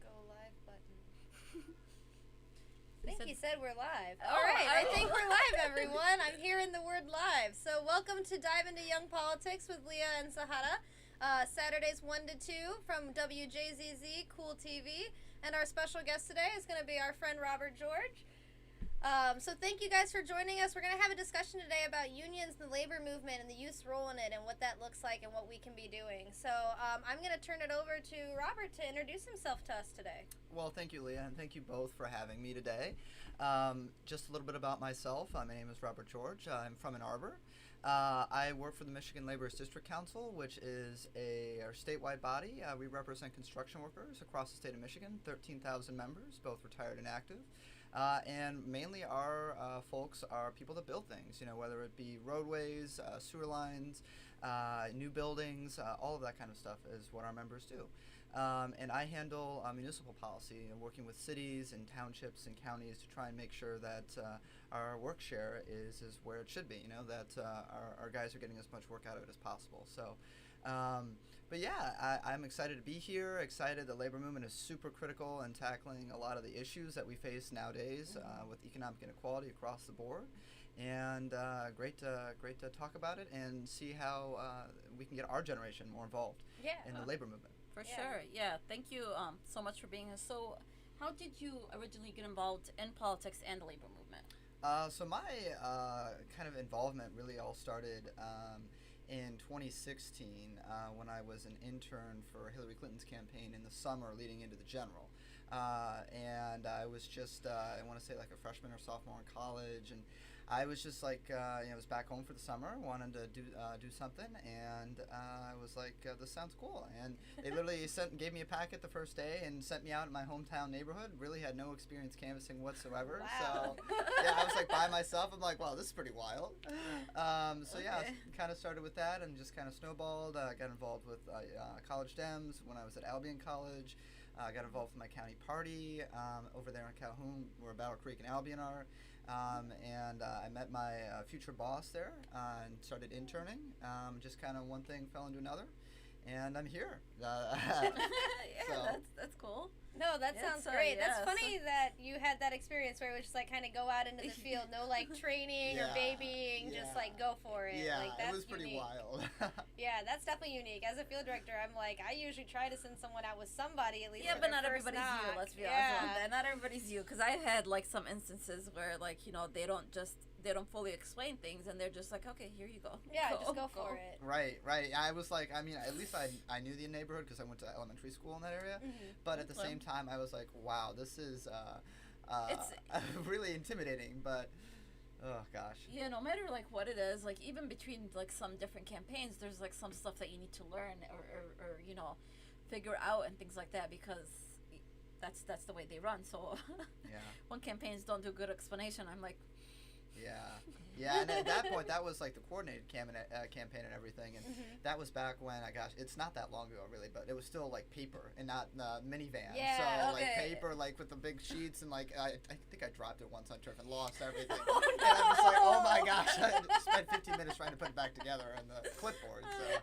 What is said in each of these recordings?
Go live button. I think he said we're live. Oh, All right, I think we're live, everyone. I'm hearing the word live. So welcome to Dive into Young Politics with Leah and Zahara. Saturdays 1 to 2 from WJZZ, Cool TV. And our special guest today is going to be our friend Robert George. So thank you guys for joining us. We're going to have a discussion today about unions and the labor movement and the youth's role in it and what that looks like and what we can be doing. So I'm going to turn it over to Robert to introduce himself to us today. Well, thank you, Leah, and thank you both for having me today. Just a little bit about myself. My name is Robert George. I'm from Ann Arbor. I work for the Michigan Laborers District Council, which is our statewide body. We represent construction workers across the state of Michigan, 13,000 members, both retired and active. And mainly our folks are people that build things, whether it be roadways, sewer lines, new buildings, all of that kind of stuff is what our members do. And I handle municipal policy, working with cities and townships and counties to try and make sure that our work share is where it should be, that our guys are getting as much work out of it as possible. So. But yeah, I'm excited to be here, excited the labor movement is super critical in tackling a lot of the issues that we face nowadays with economic inequality across the board. And great to talk about it and see how we can get our generation more involved in the labor movement. For sure, yeah. Thank you so much for being here. So how did you originally get involved in politics and the labor movement? So my kind of involvement really all started in 2016 when I was an intern for Hillary Clinton's campaign in the summer leading into the general. And I was just, I want to say like a freshman or sophomore in college, and I was just like, I was back home for the summer, wanted to do something, and I was like, this sounds cool. And they literally gave me a packet the first day and sent me out in my hometown neighborhood. Really had no experience canvassing whatsoever. Wow. So yeah, I was like by myself. I'm like, wow, this is pretty wild. So yeah, kind of started with that and just kind of snowballed. Got involved with college Dems when I was at Albion College. Got involved with my county party over there in Calhoun, where Battle Creek and Albion are. And I met my future boss there and started interning. Just kind of one thing fell into another, and I'm here. Yeah, so. that's cool. No, that sounds great. That's funny that you had that experience where it was just like kind of go out into the field, no like training or babying, just like go for it. Yeah, like, that's it was pretty wild. Yeah, that's definitely unique. As a field director, I'm like, I usually try to send someone out with somebody at least. Yeah, but not everybody's you. Let's be honest. Not everybody's you, because I've had like some instances where like they don't fully explain things, and they're just like, okay, here you go. Yeah, just go for it. Right. I was like, I mean, at least I knew the neighborhood because I went to elementary school in that area. But at the same time, I was like, wow, this is it's really intimidating. But oh gosh. Yeah, no matter like what it is, like even between like some different campaigns, there's like some stuff that you need to learn or figure out and things like that, because that's the way they run. So when campaigns don't do good explanation, I'm like. Yeah, and at that point, that was like the coordinated campaign and everything, and that was back when, it's not that long ago really, but it was still like paper and not minivan. Yeah, so like paper, like with the big sheets, and like I think I dropped it once on trip and lost everything. And I'm just like, oh my gosh, I spent 15 minutes trying to put it back together on the clipboard. So,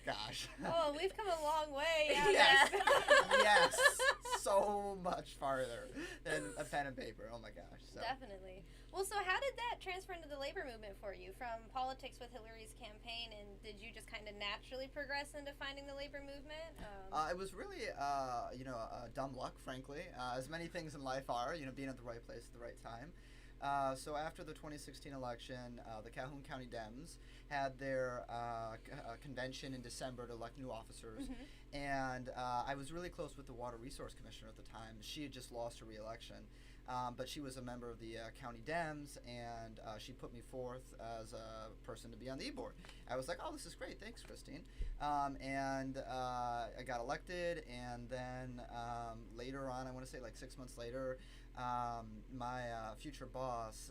gosh. Oh, we've come a long way. Yes, yes, so much farther than a pen and paper. Oh my gosh. So. Definitely. Well, so how did that transfer into the labor movement for you from politics with Hillary's campaign, and did you just kind of naturally progress into finding the labor movement? It was really, dumb luck, frankly, as many things in life are, being at the right place at the right time. So after the 2016 election, the Calhoun County Dems had their convention in December to elect new officers, and I was really close with the Water Resource Commissioner at the time. She had just lost her re-election. But she was a member of the county Dems, and she put me forth as a person to be on the e-board. I was like, oh, this is great. Thanks, Christine. And I got elected, and then later on, I want to say like 6 months later, my future boss,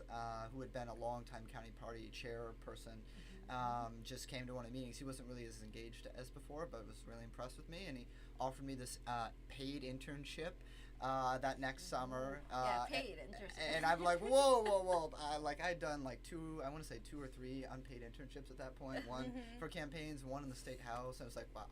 who had been a longtime county party chairperson, just came to one of the meetings. He wasn't really as engaged as before, but was really impressed with me, and he offered me this paid internship that next summer. Paid internship. And I'm like, whoa. Like I'd done like two or three unpaid internships at that point. One for campaigns, one in the state house. I was like, wow,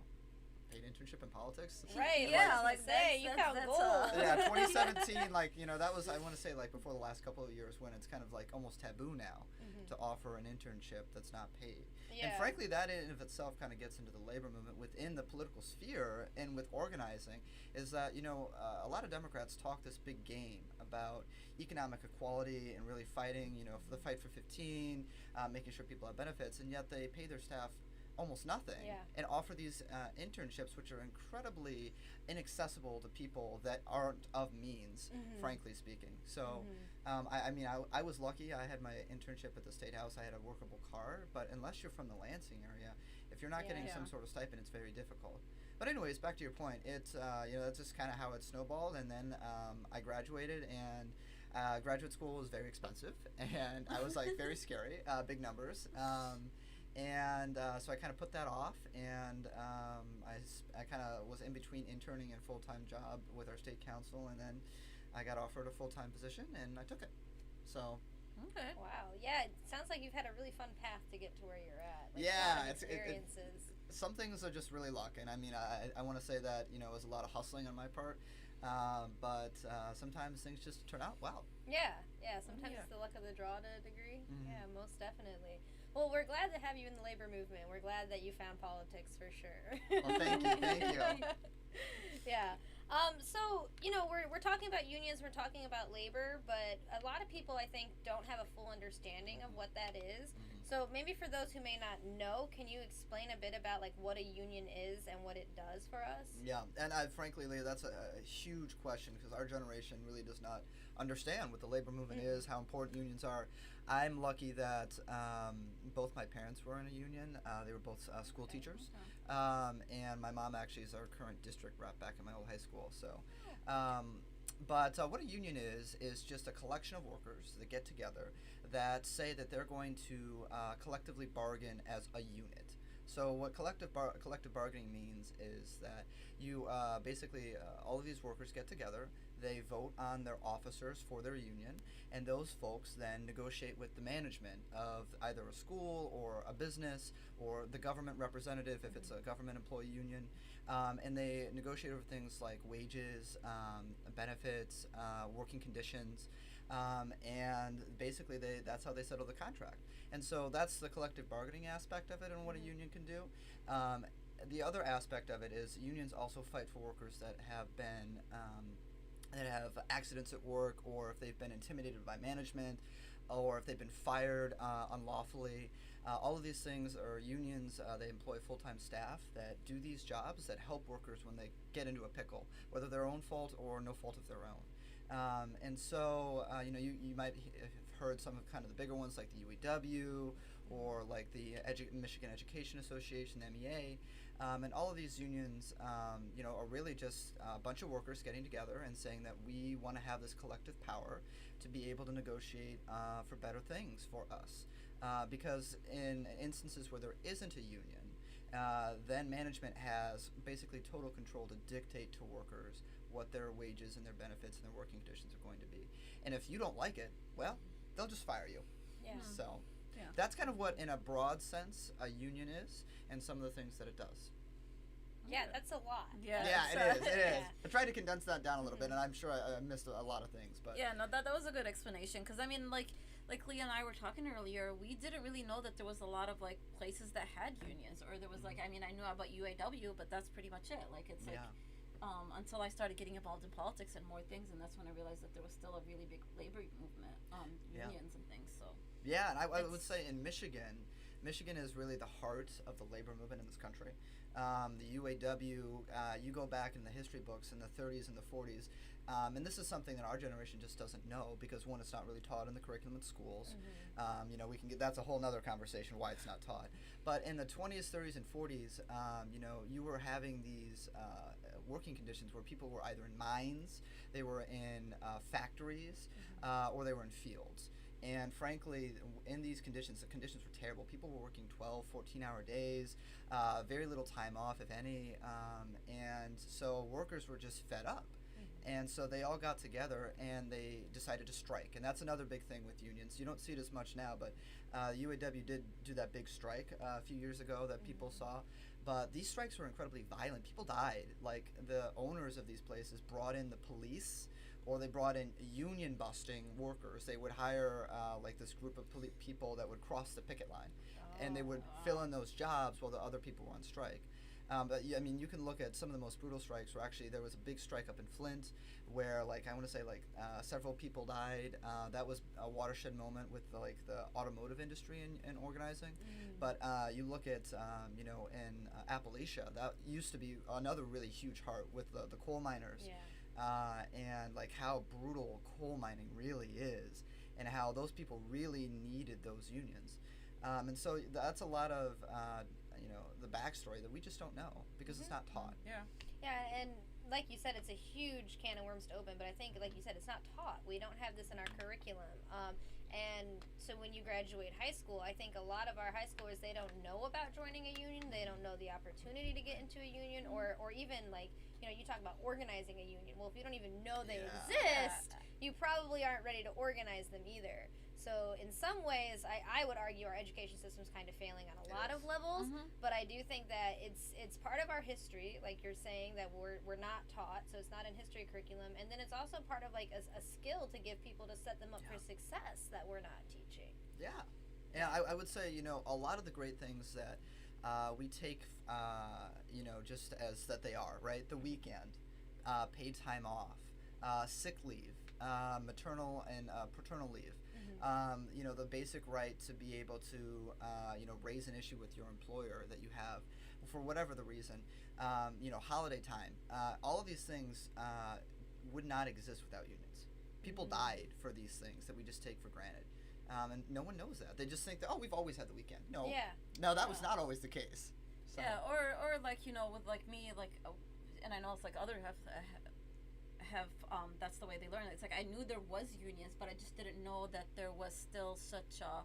paid internship in politics. Right. Yeah, like say you count gold. Yeah, 2017, like, you know, that was, I want to say, like, before the last couple of years when it's kind of like almost taboo now to offer an internship that's not paid. Yeah. And frankly, that in and of itself kind of gets into the labor movement within the political sphere and with organizing, is that, you know, a lot of Democrats talk this big game about economic equality and really fighting, you know, for the fight for 15, making sure people have benefits, and yet they pay their staff almost nothing and offer these internships which are incredibly inaccessible to people that aren't of means, frankly speaking. So I mean, I was lucky. I had my internship at the State House. I had a workable car, but unless you're from the Lansing area, if you're not getting some sort of stipend, it's very difficult. But anyways, back to your point, it's you know, that's just kind of how it snowballed, and then I graduated, and graduate school was very expensive, and I was like very scary, big numbers. And so I kind of put that off, and I kind of was in between interning and full-time job with our state council, and then I got offered a full-time position, and I took it. So. Okay. Wow. Yeah, it sounds like you've had a really fun path to get to where you're at. Like, yeah, a lot of experiences. Some things are just really luck, and I mean, I want to say that, you know, it was a lot of hustling on my part, but sometimes things just turn out well. Yeah. Sometimes it's the luck of the draw to a degree. Yeah, most definitely. Well, we're glad to have you in the labor movement. We're glad that you found politics for sure. Well, thank you. Yeah. So, you know, we're talking about unions, we're talking about labor, but a lot of people, I think, don't have a full understanding of what that is. So maybe for those who may not know, can you explain a bit about, like, what a union is and what it does for us? Yeah, and frankly, Leah, that's a huge question, because our generation really does not understand what the labor movement is, how important unions are. I'm lucky that both my parents were in a union. They were both school teachers. And my mom actually is our current district rep back in my old high school. So, but what a union is just a collection of workers that get together that say that they're going to collectively bargain as a unit. So what collective bargaining means is that you basically all of these workers get together. They vote on their officers for their union, and those folks then negotiate with the management of either a school or a business or the government representative if it's a government employee union, and they negotiate over things like wages, benefits, working conditions, and basically that's how they settle the contract. And so that's the collective bargaining aspect of it and what a union can do. The other aspect of it is unions also fight for workers that have been that have accidents at work, or if they've been intimidated by management, or if they've been fired unlawfully. All of these things are unions. They employ full-time staff that do these jobs that help workers when they get into a pickle, whether their own fault or no fault of their own. And so, you know, you might have heard some of kind of the bigger ones like the UAW or like the Michigan Education Association, the MEA. And all of these unions, you know, are really just a bunch of workers getting together and saying that we want to have this collective power to be able to negotiate for better things for us. Because in instances where there isn't a union, then management has basically total control to dictate to workers what their wages and their benefits and their working conditions are going to be. And if you don't like it, well, they'll just fire you. Yeah. So that's kind of what, in a broad sense, a union is, and some of the things that it does. Yeah, that's a lot. Yeah, it is. Yeah. I tried to condense that down a little bit, and I'm sure I missed a lot of things. But yeah, no, that was a good explanation, because I mean, like Leah and I were talking earlier, we didn't really know that there was a lot of like places that had unions, or there was like, I mean, I knew about UAW, but that's pretty much it. Like it's like until I started getting involved in politics and more things, and that's when I realized that there was still a really big labor movement, unions and things. So yeah, and I would say in Michigan is really the heart of the labor movement in this country. The UAW, you go back in the history books in the 30s and the 40s, and this is something that our generation just doesn't know because, one, it's not really taught in the curriculum in schools. You know, that's a whole nother conversation why it's not taught. But in the 20s, 30s, and 40s, you know, you were having these working conditions where people were either in mines, they were in factories, or they were in fields. And frankly, in these conditions, the conditions were terrible. People were working 12, 14-hour days, very little time off, if any, and so workers were just fed up. And so they all got together and they decided to strike. And that's another big thing with unions. You don't see it as much now, but UAW did do that big strike a few years ago that people saw. But these strikes were incredibly violent. People died. Like, the owners of these places brought in the police, or they brought in union busting workers. They would hire like this group of people that would cross the picket line, and they would fill in those jobs while the other people were on strike. But yeah, I mean, you can look at some of the most brutal strikes. Where actually there was a big strike up in Flint, where like I want to say like several people died. That was a watershed moment with the automotive industry and organizing. But you look at you know, in Appalachia, that used to be another really huge heart with the coal miners. And like how brutal coal mining really is, and how those people really needed those unions. And so that's a lot of you know, the backstory that we just don't know because it's not taught. Yeah. Yeah, and like you said, it's a huge can of worms to open, but I think, like you said, it's not taught. We don't have this in our curriculum. And so when you graduate high school, I think a lot of our high schoolers, they don't know about joining a union. They don't know the opportunity to get into a union, or even like, you know, you talk about organizing a union. Well, if you don't even know they exist, you probably aren't ready to organize them either. So in some ways, I would argue our education system's kind of failing on a lot of levels, but I do think that it's part of our history, like you're saying, that we're not taught, so it's not in history curriculum, and then it's also part of like a skill to give people to set them up for success that we're not teaching. Yeah. And I would say, you know, a lot of the great things that we take, you know, just as that they are, right? The weekend, paid time off, sick leave, maternal and paternal leave. You know, the basic right to be able to, you know, raise an issue with your employer that you have for whatever the reason. You know, holiday time. All of these things would not exist without unions. People died for these things that we just take for granted. And no one knows that. They just think that, oh, we've always had the weekend. No. No, that was not always the case. So. Yeah, or like, you know, with like me, like, and I know it's like other have that's the way they learn it. It's like I knew there was unions, but I just didn't know that there was still such a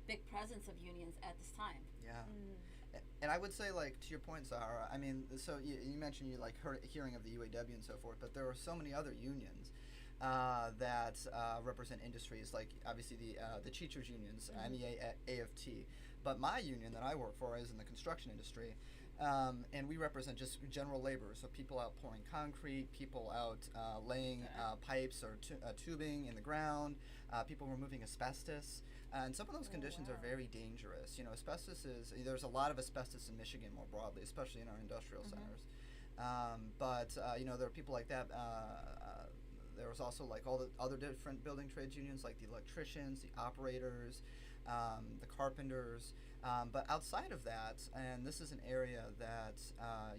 big presence of unions at this time. Yeah. And I would say, like, to your point, Zahara, I mean, so you mentioned you like hearing of the UAW and so forth, but there are so many other unions that represent industries, like obviously the teachers unions, MEA, AFT. But my union that I work for is in the construction industry. And we represent just general laborers, so people out pouring concrete, people out laying pipes or tubing in the ground, people removing asbestos. And some of those conditions are very dangerous. You know, there's a lot of asbestos in Michigan more broadly, especially in our industrial centers. But, you know, there are people like that. There was also like all the other different building trades unions, like the electricians, the operators, the carpenters. But outside of that, and this is an area that,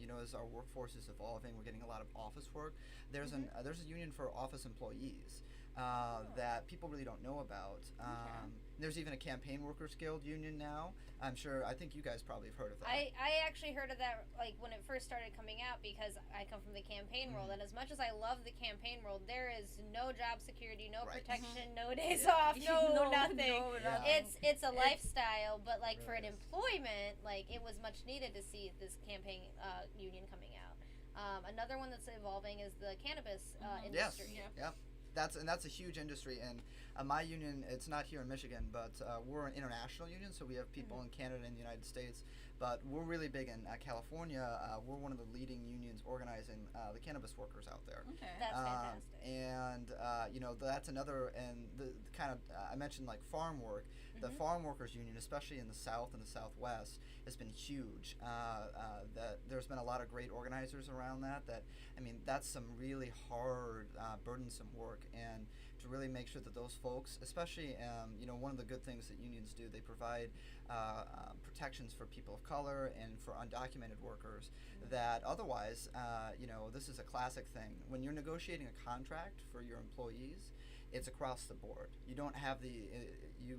you know, as our workforce is evolving, we're getting a lot of office work. There's a union for office employees that people really don't know about. There's even a campaign workers guild union now. I think you guys probably have heard of that. I actually heard of that like when it first started coming out, because I come from the campaign world, and as much as I love the campaign world, there is no job security, no protection, no days off, no nothing. It's a lifestyle, but like for an employment, like it was much needed to see this campaign union coming out. Another one that's evolving is the cannabis industry. Yes. That's a huge industry, and my union, it's not here in Michigan, but we're an international union, so we have people in Canada and the United States, but we're really big in California. We're one of the leading unions organizing the cannabis workers out there. Okay. That's fantastic. And you know, that's another, and the kind of I mentioned like farm work. The farm workers union, especially in the South and the Southwest, has been huge. That there's been a lot of great organizers around that. I mean, that's some really hard, burdensome work, and to really make sure that those folks, especially, you know, one of the good things that unions do, they provide protections for people of color and for undocumented workers that otherwise, you know, this is a classic thing. When you're negotiating a contract for your employees, it's across the board. You don't have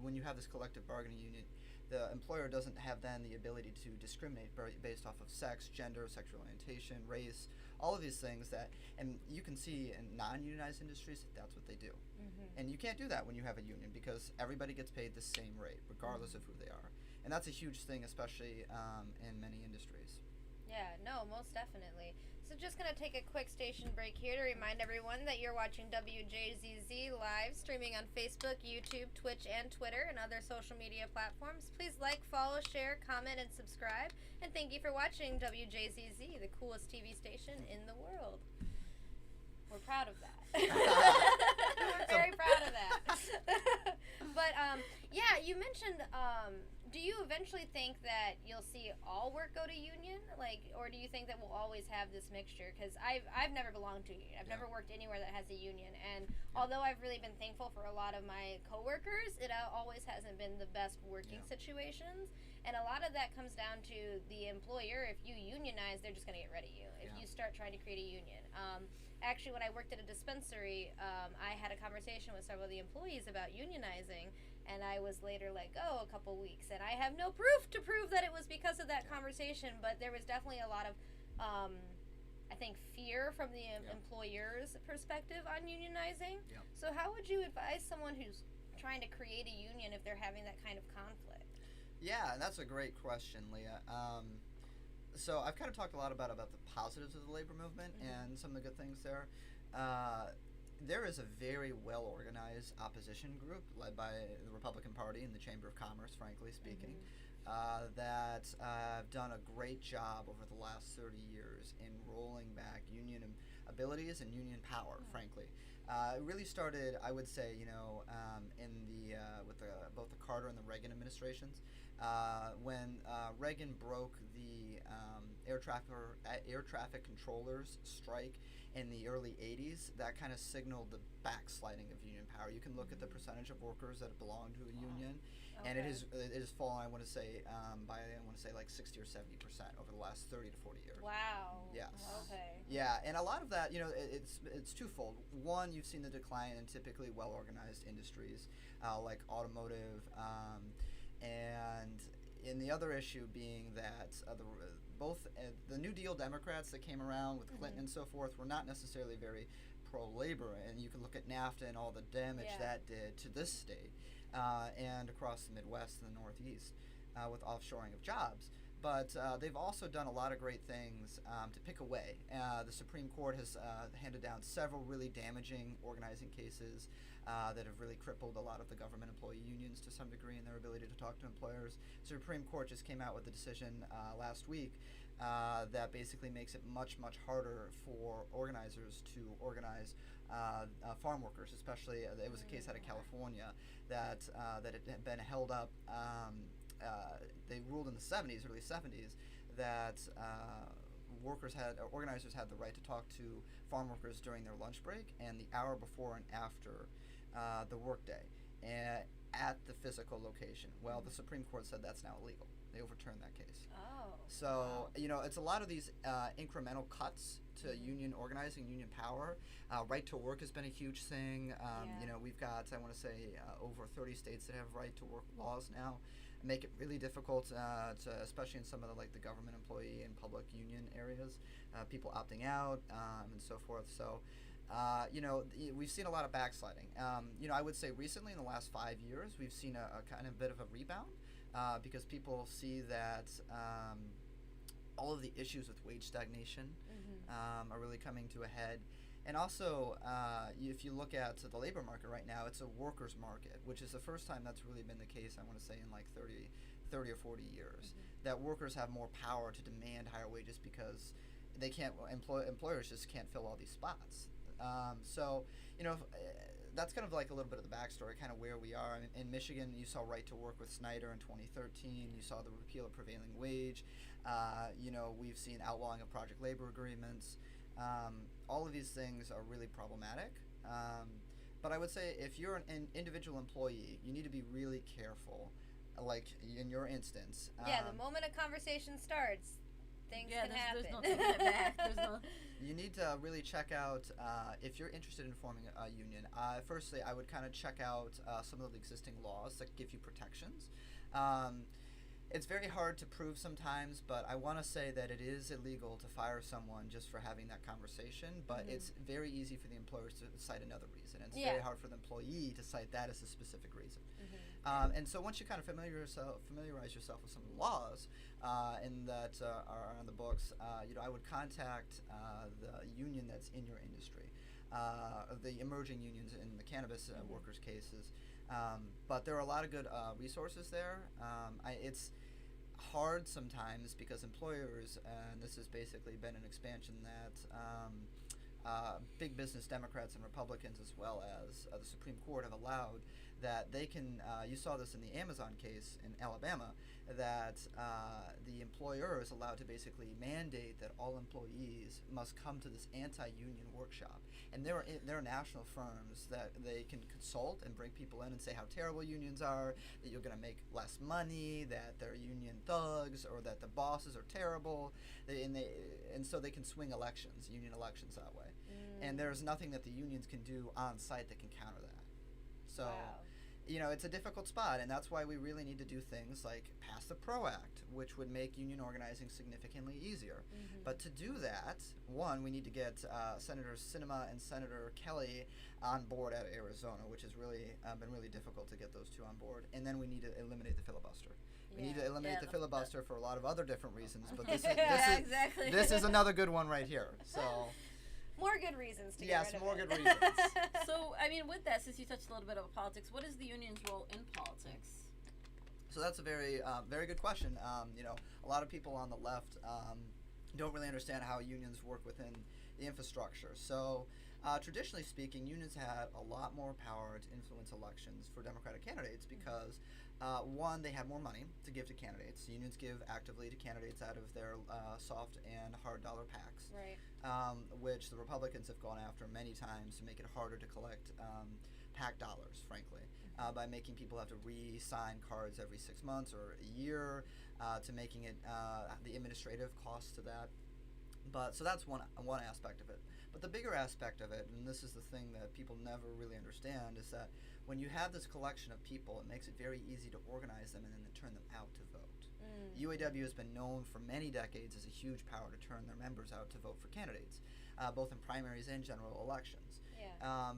when you have this collective bargaining union, the employer doesn't have then the ability to discriminate based off of sex, gender, sexual orientation, race, all of these things and you can see in non-unionized industries that's what they do. And you can't do that when you have a union, because everybody gets paid the same rate regardless of who they are. And that's a huge thing, especially in many industries. Yeah, no, most definitely. So just going to take a quick station break here to remind everyone that you're watching WJZZ live, streaming on Facebook, YouTube, Twitch, and Twitter, and other social media platforms. Please like, follow, share, comment, and subscribe. And thank you for watching WJZZ, the coolest TV station in the world. We're proud of that. We're very proud of that. But, yeah, you mentioned, do you eventually think that you'll see all work go to union? Like, or do you think that we'll always have this mixture? Because I've never belonged to a union. I've never worked anywhere that has a union. And although I've really been thankful for a lot of my coworkers, it always hasn't been the best working situations. And a lot of that comes down to the employer. If you unionize, they're just going to get rid of you. If you start trying to create a union. Actually, when I worked at a dispensary, I had a conversation with several of the employees about unionizing, and I was later let go a couple weeks. And I have no proof to prove that it was because of that conversation, but there was definitely a lot of, I think, fear from the employer's perspective on unionizing. So how would you advise someone who's trying to create a union if they're having that kind of conflict? Yeah, that's a great question, Leah. So I've kind of talked a lot about the positives of the labor movement and some of the good things there. There is a very well-organized opposition group led by the Republican Party and the Chamber of Commerce, frankly speaking, that have done a great job over the last 30 years in rolling back union abilities and union power, frankly. It really started, I would say, in the with both the Carter and the Reagan administrations. When Reagan broke the air traffic controllers strike in the early 80s, that kind of signaled the backsliding of union power. You can look at the percentage of workers that belong to a union, and it has fallen. I want to say like 60 or 70% over the last 30 to 40 years. Wow. Yes. Okay. Yeah, and a lot of that, it's twofold. One, you've seen the decline in typically well-organized industries like automotive, and in the other issue being that both the New Deal Democrats that came around with Clinton and so forth were not necessarily very pro-labor, and you can look at NAFTA and all the damage that did to this state and across the Midwest and the Northeast with offshoring of jobs. But they've also done a lot of great things to pick away. The Supreme Court has handed down several really damaging organizing cases that have really crippled a lot of the government employee unions to some degree in their ability to talk to employers. The Supreme Court just came out with a decision last week that basically makes it much, much harder for organizers to organize farm workers, especially. It was a case out of California that it had been held up. They ruled in the 70s, early 70s, that organizers had the right to talk to farm workers during their lunch break and the hour before and after the workday at the physical location. Well, the Supreme Court said that's now illegal. They overturned that case. Oh. So, it's a lot of these incremental cuts to union organizing, union power. Right to work has been a huge thing. We've got, I want to say, over 30 states that have right to work laws now. Make it really difficult, especially in some of the government employee and public union areas, people opting out and so forth. So, we've seen a lot of backsliding. I would say recently in the last 5 years, we've seen a kind of bit of a rebound because people see that all of the issues with wage stagnation are really coming to a head. And also, if you look at the labor market right now, it's a workers' market, which is the first time that's really been the case, I want to say, in like 30 or 40 years, that workers have more power to demand higher wages because they can't, employers just can't fill all these spots. That's kind of like a little bit of the backstory, kind of where we are. In Michigan, you saw right to work with Snyder in 2013. You saw the repeal of prevailing wage. We've seen outlawing of project labor agreements. All of these things are really problematic. But I would say if you're an individual employee, you need to be really careful. Like in your instance. The moment a conversation starts, things can happen. There's no taking it back. You need to really check out if you're interested in forming a union. Firstly, I would kind of check out some of the existing laws that give you protections. It's very hard to prove sometimes, but I want to say that it is illegal to fire someone just for having that conversation, but it's very easy for the employers to cite another reason. And it's very hard for the employee to cite that as a specific reason. And so once you kind of familiarize yourself with some of the laws and that are on the books, I would contact the union that's in your industry, the emerging unions in the cannabis workers' cases. But there are a lot of good resources there. It's hard sometimes because employers, and this has basically been an expansion that big business Democrats and Republicans as well as the Supreme Court have allowed, that they can, you saw this in the Amazon case in Alabama, that the employer is allowed to basically mandate that all employees must come to this anti-union workshop. And there are national firms that they can consult and bring people in and say how terrible unions are, that you're going to make less money, that they're union thugs, or that the bosses are terrible, and so they can swing union elections that way. And there's nothing that the unions can do on site that can counter that. So, it's a difficult spot, and that's why we really need to do things like pass the PRO Act, which would make union organizing significantly easier. But to do that, one, we need to get Senator Sinema and Senator Kelly on board out of Arizona, which has really been really difficult to get those two on board. And then we need to eliminate the filibuster. We need to eliminate the filibuster for a lot of other different reasons, but this is another good one right here. So. More good reasons to get rid of more it. good reasons. So, I mean, with that, since you touched a little bit about politics, what is the union's role in politics? So that's a very, very good question. A lot of people on the left don't really understand how unions work within the infrastructure. So, traditionally speaking, unions had a lot more power to influence elections for Democratic candidates because, one, they have more money to give to candidates. Unions give actively to candidates out of their soft and hard dollar PACs, right. Which the Republicans have gone after many times to make it harder to collect PAC dollars, frankly, by making people have to re-sign cards every 6 months or a year, to making it the administrative costs to that. So that's one aspect of it. But the bigger aspect of it, and this is the thing that people never really understand, is that when you have this collection of people, it makes it very easy to organize them and then to turn them out to vote. UAW has been known for many decades as a huge power to turn their members out to vote for candidates, both in primaries and general elections.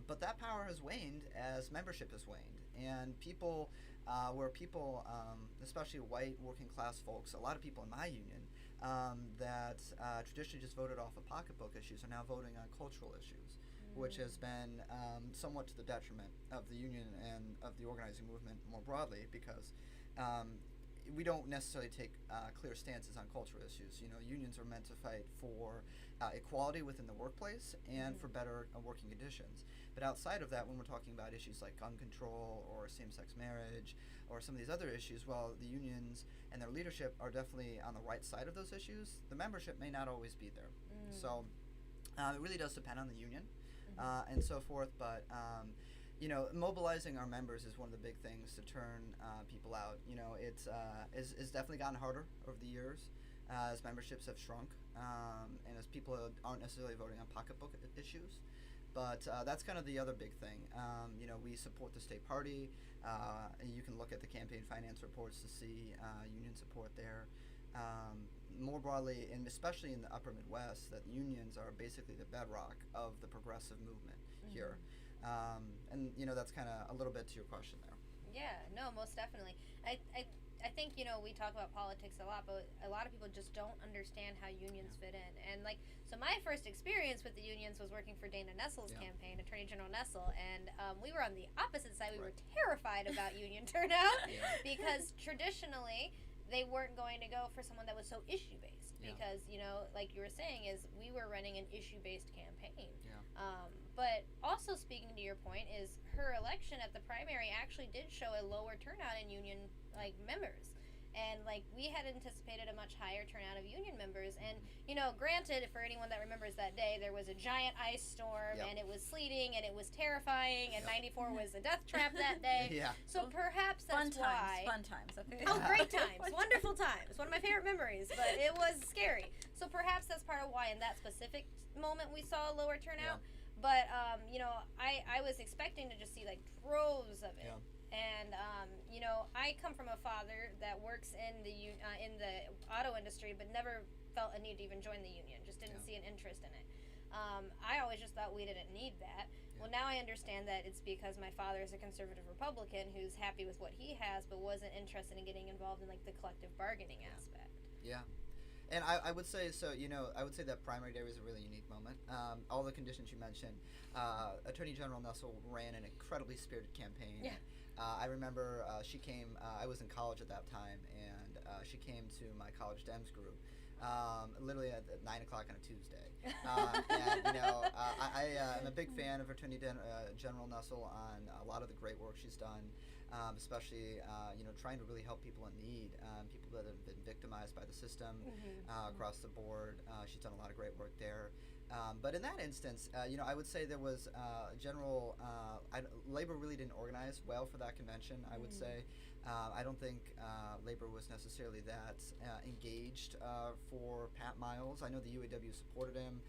But that power has waned as membership has waned. And people, especially white working class folks, a lot of people in my union, that traditionally just voted off of pocketbook issues are now voting on cultural issues, which has been somewhat to the detriment of the union and of the organizing movement more broadly, because we don't necessarily take clear stances on cultural issues. Unions are meant to fight for equality within the workplace and for better working conditions. But outside of that, when we're talking about issues like gun control or same-sex marriage or some of these other issues, while the unions and their leadership are definitely on the right side of those issues, the membership may not always be there. So it really does depend on the union and so forth. But mobilizing our members is one of the big things to turn people out. It's definitely gotten harder over the years as memberships have shrunk and as people aren't necessarily voting on pocketbook issues. But that's kind of the other big thing. We support the state party. And you can look at the campaign finance reports to see union support there. More broadly, and especially in the upper Midwest, that unions are basically the bedrock of the progressive movement here. And that's kind of a little bit to your question there. Yeah, no, most definitely. I think, we talk about politics a lot, but a lot of people just don't understand how unions fit in. And so my first experience with the unions was working for Dana Nessle's campaign, Attorney General Nessle, and we were on the opposite side. We were terrified about union turnout because traditionally they weren't going to go for someone that was so issue-based because, like you were saying, is we were running an issue-based campaign. But also speaking to your point is her election at the primary actually did show a lower turnout in union members. And we had anticipated a much higher turnout of union members. And, granted, for anyone that remembers that day, there was a giant ice storm and it was sleeting and it was terrifying and 94 was a death trap that day. So perhaps that's why. Fun times, okay? Oh, great times. Wonderful times. One of my favorite memories, but it was scary. So perhaps that's part of why in that specific moment we saw a lower turnout. But, I was expecting to just see droves of it. And I come from a father that works in the auto industry, but never felt a need to even join the union. Just didn't see an interest in it. I always just thought we didn't need that. Well, now I understand that it's because my father is a conservative Republican who's happy with what he has, but wasn't interested in getting involved in like the collective bargaining aspect. Yeah. And I would say, so, I would say that primary day was a really unique moment. All the conditions you mentioned, Attorney General Nussle ran an incredibly spirited campaign. Yeah. I remember she came, I was in college at that time, and she came to my college Dems group. Literally at 9 o'clock on a Tuesday. And, I'm a big fan of Attorney General Nussle on a lot of the great work she's done, especially, trying to really help people in need, people that have been victimized by the system across the board. She's done a lot of great work there. But in that instance, I would say there was labor really didn't organize well for that convention, I would say. I don't think labor was necessarily that engaged for Pat Miles. I know the UAW supported him,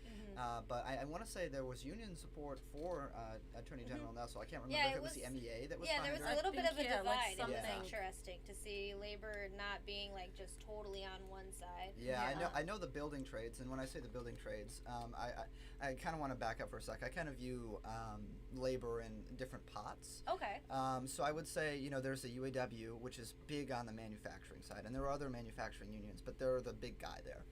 but I want to say there was union support for Attorney General Nussle. I can't remember if it was the MEA that was behind there was her. a little bit of a divide. Like It was Yeah. interesting to see labor not being like just totally on one side. Yeah, I know the building trades, and when I say the building trades, I kind of want to back up for a sec. I kind of view labor in different pots. Okay. So I would say, there's the UAW, which is big on the manufacturing side, and there are other manufacturing unions, but they're the big guy there.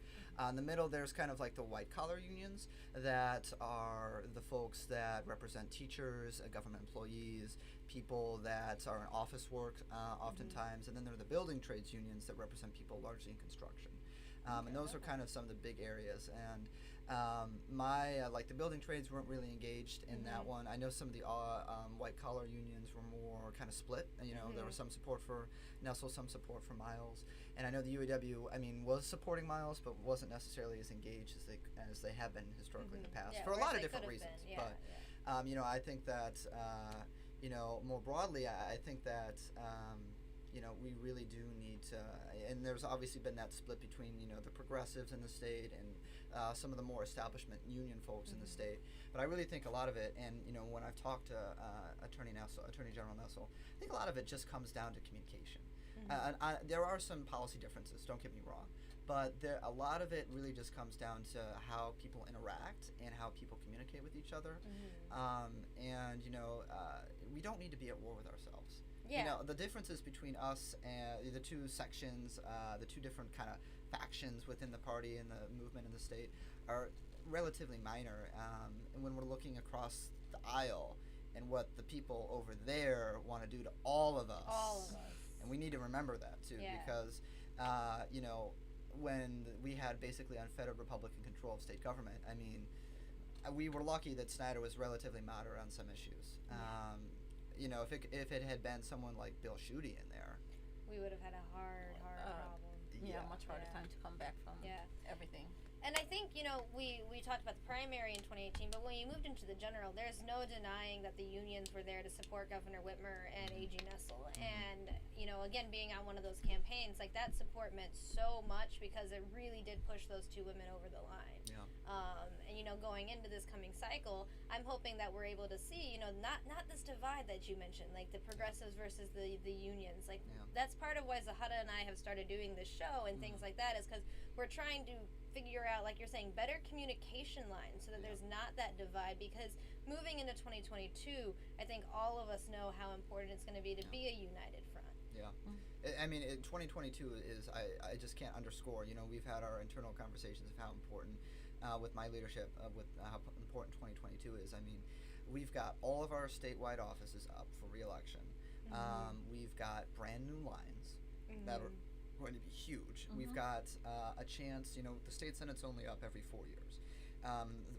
In the middle, there's kind of like the white-collar unions that are the folks that represent teachers, government employees, people that are in office work oftentimes, and then there are the building trades unions that represent people largely in construction. And those are kind of some of the big areas. And the building trades weren't really engaged in that one. I know some of the white-collar unions were more kind of split. There was some support for Nussle, some support for Miles. And I know the UAW, was supporting Miles, but wasn't necessarily as engaged as they have been historically in the past for a lot of different reasons. But I think that more broadly, I think that we really do need to, and there's obviously been that split between the progressives in the state and some of the more establishment union folks in the state. But I really think a lot of it, and when I've talked to Attorney General Nussle, I think a lot of it just comes down to communication. And there are some policy differences, don't get me wrong, but a lot of it really just comes down to how people interact and how people communicate with each other. We don't need to be at war with ourselves. Yeah. The differences between us and the two sections, the two different kind of factions within the party and the movement in the state are relatively minor. And when we're looking across the aisle and what the people over there want to do to all of us. And we need to remember that too, because, when we had basically unfettered Republican control of state government, we were lucky that Snyder was relatively moderate on some issues. If it had been someone like Bill Schuette in there, we would have had a hard problem. Much harder time to come back from everything. And I think, we talked about the primary in 2018, but when you moved into the general, there's no denying that the unions were there to support Governor Whitmer and A.G. Nussle. And, again, being on one of those campaigns, like that support meant so much because it really did push those two women over the line. Yeah. And, going into this coming cycle, I'm hoping that we're able to see, not this divide that you mentioned, like the progressives versus the unions. Like, that's part of why Zahara and I have started doing this show and things like that, is because we're trying to figure out, like you're saying, better communication lines so that there's not that divide, because moving into 2022, I think all of us know how important it's going to be be a united front. Yeah. 2022 is, I just can't underscore, we've had our internal conversations of how important, with my leadership, with how important 2022 is. We've got all of our statewide offices up for re-election. We've got brand new lines that are going to be huge. We've got a chance, the state senate's only up every 4 years.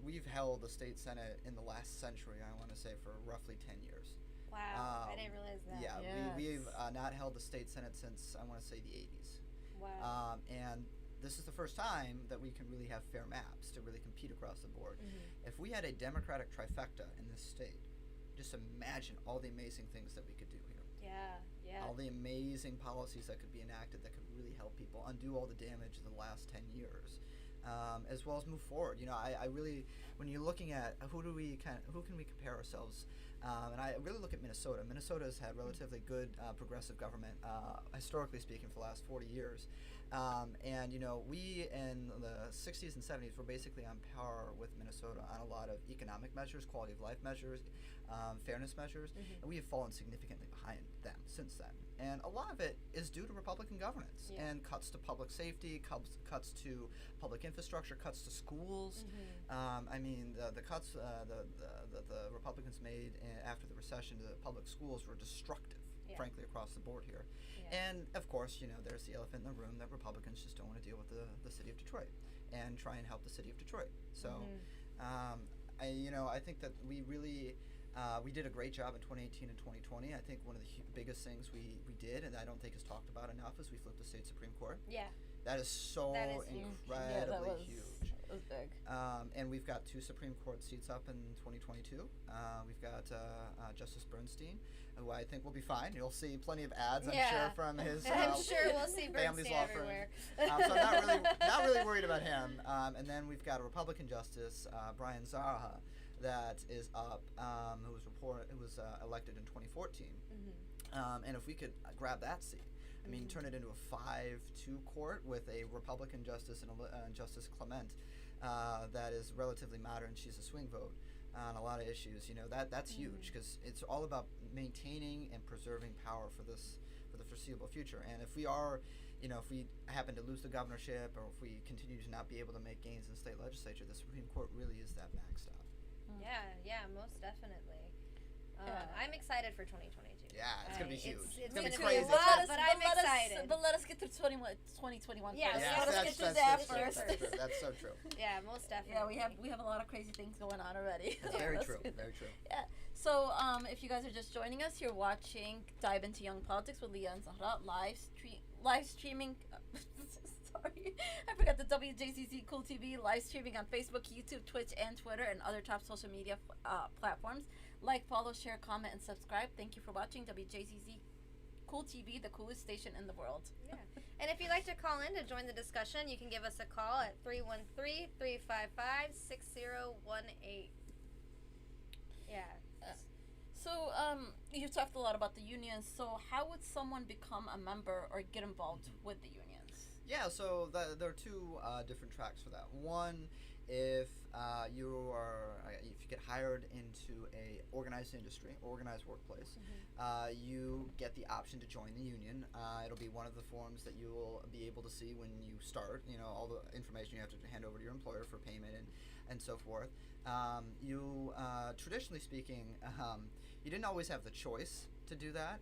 We've held the state senate in the last century, I want to say, for roughly 10 years. Wow, I didn't realize that. Yeah, we've not held the state senate since, I want to say, the 80s. Wow. And this is the first time that we can really have fair maps to really compete across the board. If we had a Democratic trifecta in this state, just imagine all the amazing things that we could do here. Yeah. All the amazing policies that could be enacted that could really help people undo all the damage of the last 10 years. as well as move forward. I really, when you're looking at who can we compare ourselves, and I really look at Minnesota. Minnesota has had relatively good progressive government, historically speaking, for the last 40 years. And we in the 60s and 70s were basically on par with Minnesota on a lot of economic measures, quality of life measures, fairness measures, and we have fallen significantly behind them since then. And a lot of it is due to Republican governance and cuts to public safety, cuts to public infrastructure, cuts to schools. I mean, the cuts the Republicans made after the recession to public schools were destructive, frankly, across the board here. And of course, there's the elephant in the room that Republicans just don't want to deal with the city of Detroit and try and help the city of Detroit. So, I think that we really we did a great job in 2018 and 2020. I think one of the biggest things we did, and I don't think is talked about enough, is we flipped the state Supreme Court. Yeah. That is so incredibly huge. It was big. And we've got 2 Supreme Court seats up in 2022. We've got Justice Bernstein, who I think will be fine. You'll see plenty of ads, I'm sure, from his I'm sure we'll see family's Bernstein law firm. everywhere. So I'm not really worried about him. And then we've got a Republican Justice, Brian Zahara, that is up, who was elected in 2014. And if we could grab that seat, I mean, turn it into a 5-2 court with a Republican justice and Justice Clement that is relatively modern. She's a swing vote on a lot of issues. That's huge, because it's all about maintaining and preserving power for the foreseeable future. And if we are, if we happen to lose the governorship, or if we continue to not be able to make gains in the state legislature, the Supreme Court really is that backstop. Yeah, most definitely. I'm excited for 2022. Yeah, it's gonna be huge. It's gonna be gonna crazy. be a lot, but I'm excited. But let us get through 2021 Yeah, first. yeah, Let us get through that first. That's so true. Yeah, most definitely. Yeah, we have a lot of crazy things going on already. That's very true. Very true. Yeah. So if you guys are just joining us, you're watching Dive Into Young Politics with Leah and Zahara live streaming. Sorry, I forgot the WJZZ Cool TV live streaming on Facebook, YouTube, Twitch, and Twitter, and other top social media platforms. Like, follow, share, comment, and subscribe. Thank you for watching WJZZ Cool TV, the coolest station in the world. Yeah. And if you'd like to call in to join the discussion, you can give us a call at 313-355-6018. Yeah. So, you talked a lot about the unions. So, how would someone become a member or get involved with the unions? Yeah, so there are 2 different tracks for that. One, if you get hired into a organized industry, organized workplace, you get the option to join the union. It'll be one of the forms that you will be able to see when you start. All the information you have to hand over to your employer for payment and so forth. Traditionally speaking, you didn't always have the choice to do that,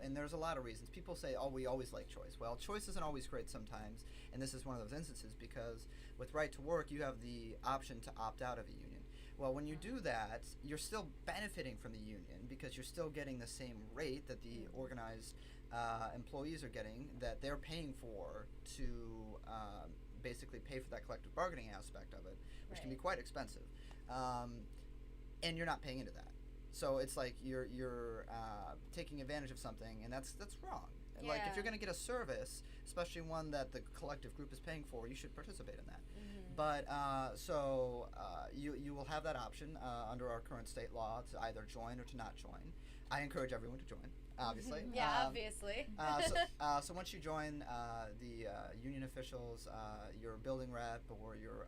and there's a lot of reasons. People say, oh, we always like choice. Well, choice isn't always great sometimes, and this is one of those instances, because with right to work, you have the option to opt out of a union. Well, when you do that, you're still benefiting from the union, because you're still getting the same rate that the organized employees are getting, that they're paying for to basically pay for that collective bargaining aspect of it, which can be quite expensive, and you're not paying into that. So it's like you're taking advantage of something, and that's wrong. Yeah. Like, if you're going to get a service, especially one that the collective group is paying for, you should participate in that. But you will have that option under our current state law to either join or to not join. I encourage everyone to join, obviously. Obviously. So once you join, the union officials, your building rep or your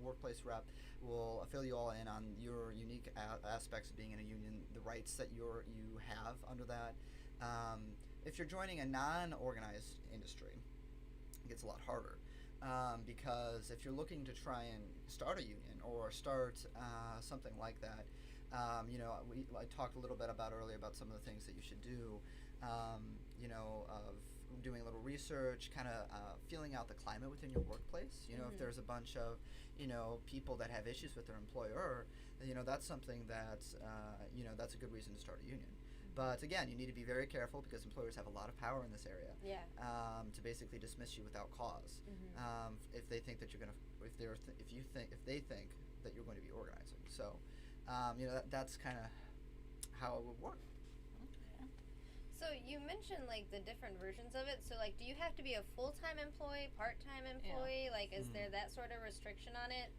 workplace rep will fill you all in on your unique aspects of being in a union, the rights that you have under that. If you're joining a non-organized industry, it gets a lot harder. Because if you're looking to try and start a union or start something like that, I talked a little bit earlier about some of the things that you should do, of doing a little research, kind of feeling out the climate within your workplace. If there's a bunch of, people that have issues with their employer, that's something that's, that's a good reason to start a union. But again, you need to be very careful, because employers have a lot of power in this area. Yeah. To basically dismiss you without cause, if they think that you're gonna, if they think that you're going to be organizing. So, that's kind of how it would work. Okay. So you mentioned like the different versions of it. So like, do you have to be a full-time employee, part-time employee? Like, is there that sort of restriction on it?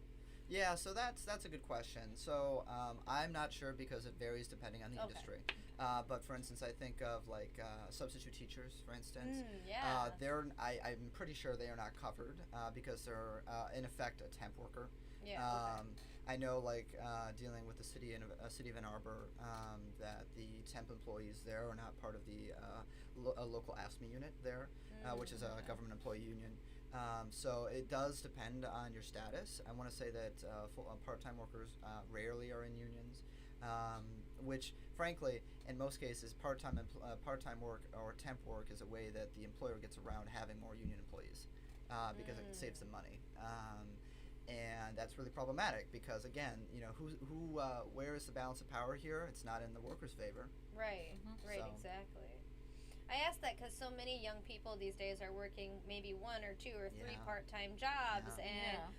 Yeah, so that's a good question. So I'm not sure because it varies depending on the industry. But for instance, I think of like substitute teachers, for instance. Yeah. I'm pretty sure they are not covered because they're in effect a temp worker. Yeah. I know, like dealing with the city of Ann Arbor, that the temp employees there are not part of the local ASME unit there, which is a government employee union. So it does depend on your status. I want to say that part-time workers rarely are in unions, which, frankly, in most cases, part-time work or temp work is a way that the employer gets around having more union employees because it saves them money. And that's really problematic because, again, where is the balance of power here? It's not in the workers' favor. Right. Right. So. Exactly. I ask that because so many young people these days are working maybe 1 or 2 or 3 part-time jobs,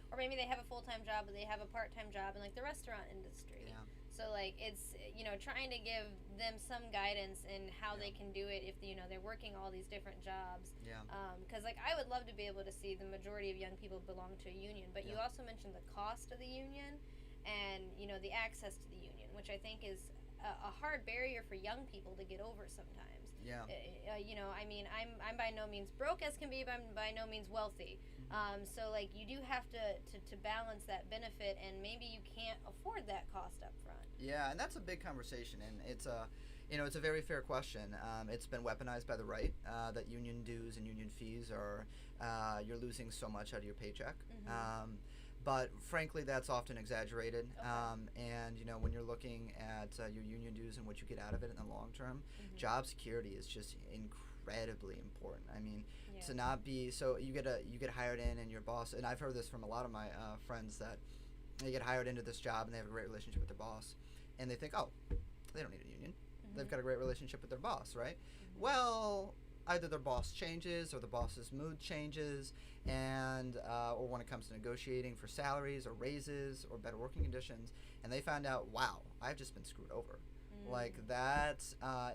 or maybe they have a full-time job, but they have a part-time job in like the restaurant industry. Yeah. So like it's trying to give them some guidance in how they can do it if they're working all these different jobs. Yeah. Because like I would love to be able to see the majority of young people belong to a union, but you also mentioned the cost of the union, and the access to the union, which I think is a hard barrier for young people to get over sometimes. Yeah. I mean, I'm by no means broke as can be, but I'm by no means wealthy. So like you do have to balance that benefit, and maybe you can't afford that cost up front. Yeah, and that's a big conversation, and it's a very fair question. It's been weaponized by the right that union dues and union fees are you're losing so much out of your paycheck. But frankly, that's often exaggerated. And when you're looking at your union dues and what you get out of it in the long term, job security is just incredibly important. I mean, to not be so you get hired in, and your boss, and I've heard this from a lot of my friends, that they get hired into this job and they have a great relationship with their boss, and they think, oh, they don't need a union. They've got a great relationship with their boss, right? Well, either their boss changes or the boss's mood changes, and or when it comes to negotiating for salaries or raises or better working conditions, and they find out, wow, I've just been screwed over. Like that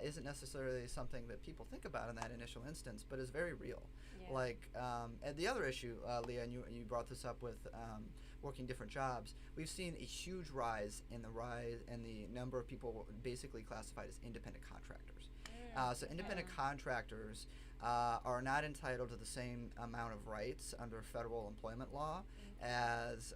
isn't necessarily something that people think about in that initial instance, but is very real. Like, and the other issue, Leah, and you brought this up with working different jobs. We've seen a huge rise in the number of people basically classified as independent contractors. So independent contractors are not entitled to the same amount of rights under federal employment law as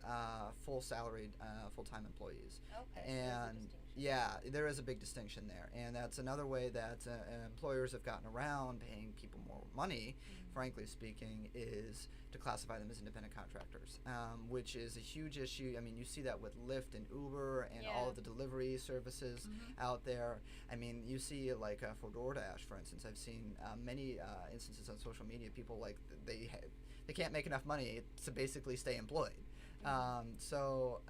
full salaried full-time employees. And yeah, there is a big distinction there, and that's another way that employers have gotten around paying people more money, frankly speaking, is to classify them as independent contractors, which is a huge issue. I mean, you see that with Lyft and Uber and all of the delivery services out there. I mean, you see like for DoorDash, for instance, I've seen many instances on social media, people like they can't make enough money to basically stay employed. So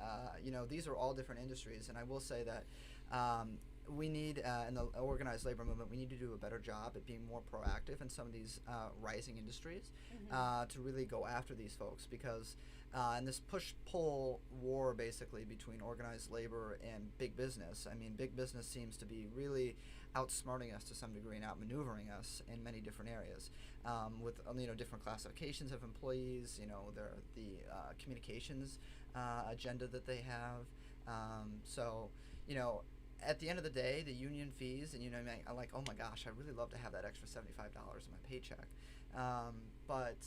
these are all different industries, and I will say that we need, in the organized labor movement, we need to do a better job at being more proactive in some of these rising industries to really go after these folks, because in this push-pull war basically between organized labor and big business, I mean, big business seems to be really outsmarting us to some degree and outmaneuvering us in many different areas with different classifications of employees, the communications agenda that they have. So at the end of the day, the union fees, and I'm like, oh my gosh, I really love to have that extra $75 in my paycheck. But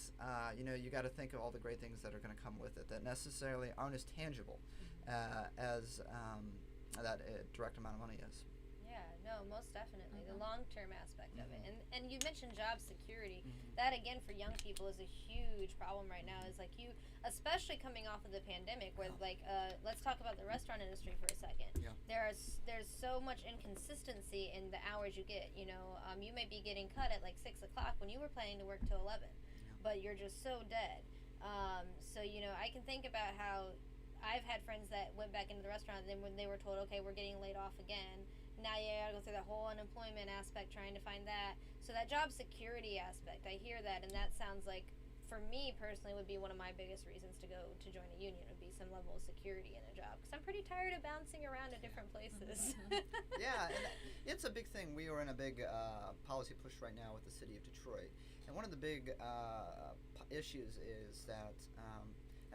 you got to think of all the great things that are going to come with it that necessarily aren't as tangible as that direct amount of money is. Yeah, no, most definitely. The long-term aspect of it. And you mentioned job security. That, again, for young people is a huge problem right now. Is like especially coming off of the pandemic, where like, let's talk about the restaurant industry for a second. There's so much inconsistency in the hours you get. You may be getting cut at like 6 o'clock when you were planning to work till 11, but you're just so dead. So I can think about how I've had friends that went back into the restaurant, and then when they were told, okay, we're getting laid off again, now you gotta go through the whole unemployment aspect trying to find that. So that job security aspect, I hear that, and that sounds like for me personally, would be one of my biggest reasons to go to join a union would be some level of security in a job, because I'm pretty tired of bouncing around to different places. Yeah, and it's a big thing. We are in a big policy push right now with the city of Detroit, and one of the big issues is that,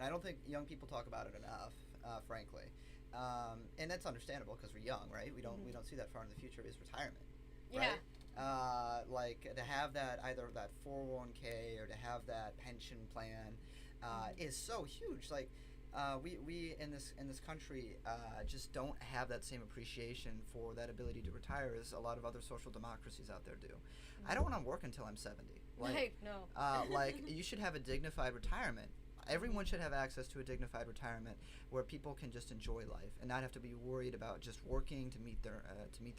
and I don't think young people talk about it enough, frankly, and that's understandable because we're young, right? We don't see that far in the future. Is retirement, right? Like to have that either that 401k or to have that pension plan is so huge. Like we in this country just don't have that same appreciation for that ability to retire as a lot of other social democracies out there do. I don't want to work until I'm 70. Like, no. Like you should have a dignified retirement. Everyone should have access to a dignified retirement where people can just enjoy life and not have to be worried about just working to meet their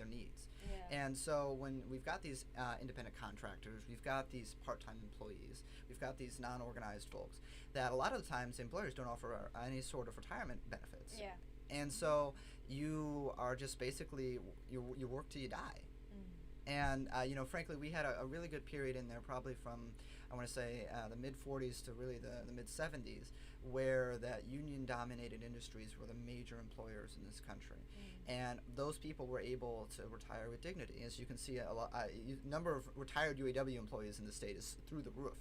needs. Yeah. And so when we've got these independent contractors, we've got these part-time employees, we've got these non-organized folks that a lot of the times employers don't offer any sort of retirement benefits. Yeah. And so you are just basically you work till you die. And frankly, we had a really good period in there, probably from I want to say the mid 40s to really the mid 70s, where that union-dominated industries were the major employers in this country, and those people were able to retire with dignity. As you can see, number of retired UAW employees in the state is through the roof.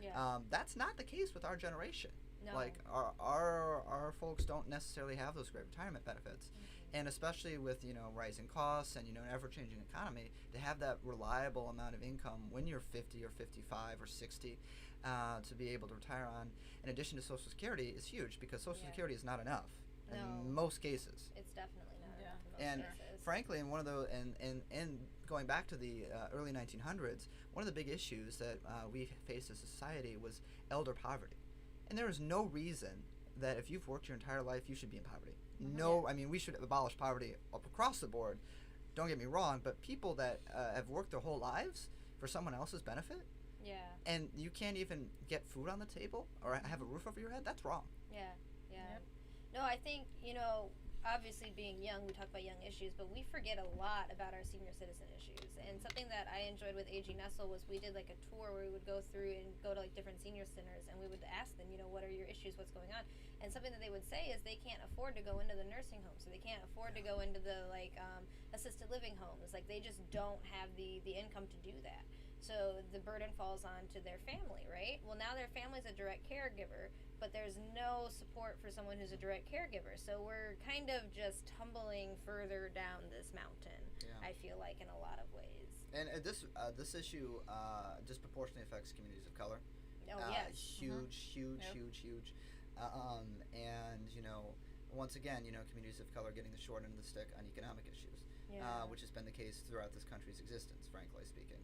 Yeah. That's not the case with our generation. No. Like our folks don't necessarily have those great retirement benefits. And especially with rising costs and an ever-changing economy, to have that reliable amount of income when you're 50 or 55 or 60 to be able to retire on, in addition to Social Security, is huge, because Social Security is not enough in most cases. It's definitely not enough in most And cases. frankly, in one of those, and going back to the early 1900s, one of the big issues that we faced as a society was elder poverty, and there is no reason that if you've worked your entire life, you should be in poverty. No, I mean, we should abolish poverty up across the board. Don't get me wrong, but people that have worked their whole lives for someone else's benefit, and you can't even get food on the table or have a roof over your head, that's wrong. Yeah. No, I think, obviously being young, we talk about young issues, but we forget a lot about our senior citizen issues. And something that I enjoyed with AG Nestle was we did like a tour where we would go through and go to like different senior centers, and we would ask them, what are your issues, what's going on? And something that they would say is they can't afford to go into the nursing homes, so they can't afford to go into the assisted living homes. Like they just don't have the income to do that. So the burden falls on to their family, right? Well, now their family's a direct caregiver, but there's no support for someone who's a direct caregiver. So we're kind of just tumbling further down this mountain, I feel like, in a lot of ways. And this issue disproportionately affects communities of color. Oh, yes. Huge. And, once again, communities of color getting the short end of the stick on economic issues, which has been the case throughout this country's existence, frankly speaking.